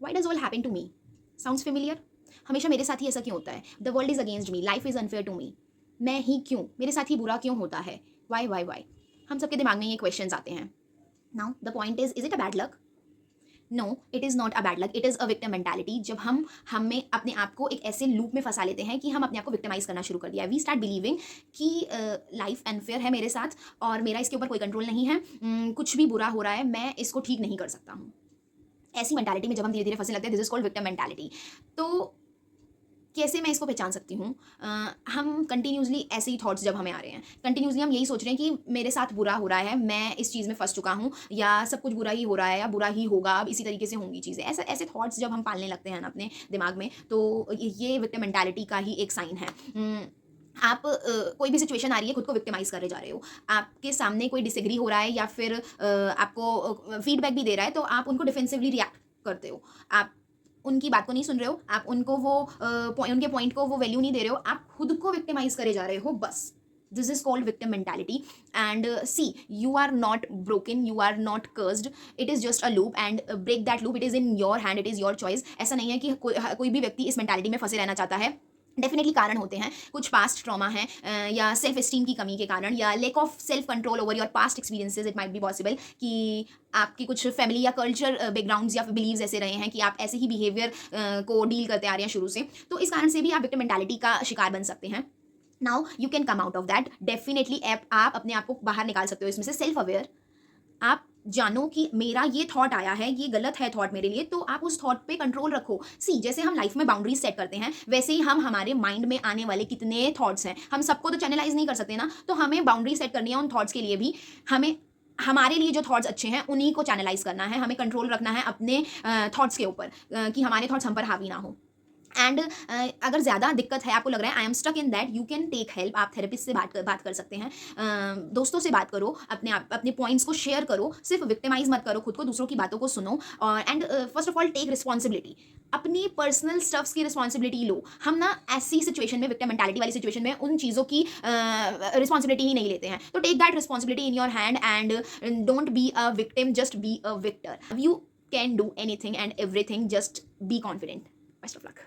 Y does all happen to me? Sounds familiar? हमेशा मेरे साथ ही ऐसा क्यों होता है? The world is against me, life is unfair to me. मैं ही क्यों, मेरे साथ ही बुरा क्यों होता है? Why why why? हम सबके दिमाग में ये क्वेश्चंस आते हैं। Now the point is it a bad luck? No, it is not a bad luck, it is a victim mentality. जब हम हमें अपने आप को एक ऐसे लूप में फंसा लेते हैं कि हम अपने आप को विक्टिमाइज करना शुरू कर दिया, वी स्टार्ट बिलीविंग कि लाइफ अनफेयर है मेरे साथ और मेरा इसके ऊपर कोई कंट्रोल नहीं है, कुछ भी बुरा हो रहा है, मैं इसको ठीक नहीं कर सकता हूँ। ऐसी मेंटालिटी में जब हम धीरे धीरे फंसने लगते हैं, this is called victim mentality. तो कैसे मैं इसको पहचान सकती हूँ? हम कंटिन्यूसली ऐसे ही थॉट्स जब हमें आ रहे हैं, कंटिन्यूसली हम यही सोच रहे हैं कि मेरे साथ बुरा हो रहा है, मैं इस चीज़ में फंस चुका हूँ, या सब कुछ बुरा ही हो रहा है, या बुरा ही होगा, अब इसी तरीके से होंगी चीज़ें। ऐसे ऐसे थॉट्स जब हम पालने लगते हैं ना अपने दिमाग में, तो ये विक्टिम मेंटालिटी का ही एक साइन है। आप कोई भी सिचुएशन आ रही है, खुद को विक्टिमाइज करे जा रहे हो। आपके सामने कोई डिसएग्री हो रहा है या फिर आपको फीडबैक भी दे रहा है, तो आप उनको डिफेंसिवली रिएक्ट करते हो। आप उनकी बात को नहीं सुन रहे हो, आप उनको वो उनके पॉइंट को वो वैल्यू नहीं दे रहे हो, आप खुद को विक्टिमाइज करे जा रहे हो बस। This is called victim mentality. And see, you are not broken, you are not cursed, it is just a loop and break that loop, it is in your hand, it is your choice. ऐसा नहीं है कि कोई भी व्यक्ति इस mentality में फंसे रहना चाहता है। डेफिनेटली कारण होते हैं, कुछ पास्ट ट्रॉमा है, या सेल्फ एस्टीम की कमी के कारण, या lake of self control over your past experiences. It might be possible कि आपकी कुछ फैमिली या कल्चर बैकग्राउंड्स या बिलीव्स ऐसे रहे हैं कि आप ऐसे ही बिहेवियर को डील करते आ रहे हैं शुरू से, तो इस कारण से भी आप विक्टिम मेंटालिटी का शिकार बन सकते हैं। Now you can come out of that, definitely आप अपने आप को बाहर निकाल सकते हो इसमें से। सेल्फ अवेयर, आप जानो कि मेरा ये थॉट आया है, ये गलत है थॉट मेरे लिए, तो आप उस थॉट पे कंट्रोल रखो। सी, जैसे हम लाइफ में बाउंड्रीज सेट करते हैं, वैसे ही हम हमारे माइंड में आने वाले कितने थॉट्स हैं, हम सबको तो चैनलाइज नहीं कर सकते ना, तो हमें बाउंड्री सेट करनी है उन थॉट्स के लिए भी। हमें हमारे लिए जो थॉट्स अच्छे हैं उन्हीं को चैनलाइज करना है, हमें कंट्रोल रखना है अपने थॉट्स के ऊपर, कि हमारे थॉट्स हम पर हावी ना हो। एंड अगर ज़्यादा दिक्कत है, आपको लग रहा है I am stuck in that, you can take help. आप थेरेपिस्ट से बात कर सकते हैं, दोस्तों से बात करो, अपने पॉइंट्स को शेयर करो, सिर्फ विक्टिमाइज मत करो खुद को, दूसरों की बातों को सुनो। और and first of all take responsibility, अपनी पर्सनल स्टफ्स की रिस्पॉन्सिबिलिटी लो। हम ना ऐसी सिचुएशन में, विक्टिम मेंटालिटी वाली सिचुएशन में, उन चीज़ों की रिस्पॉन्सिबिलिटी ही नहीं लेते हैं। तो take that responsibility in your hand and don't be a victim, just be a victor. You can do anything and everything, just be confident. Best of luck.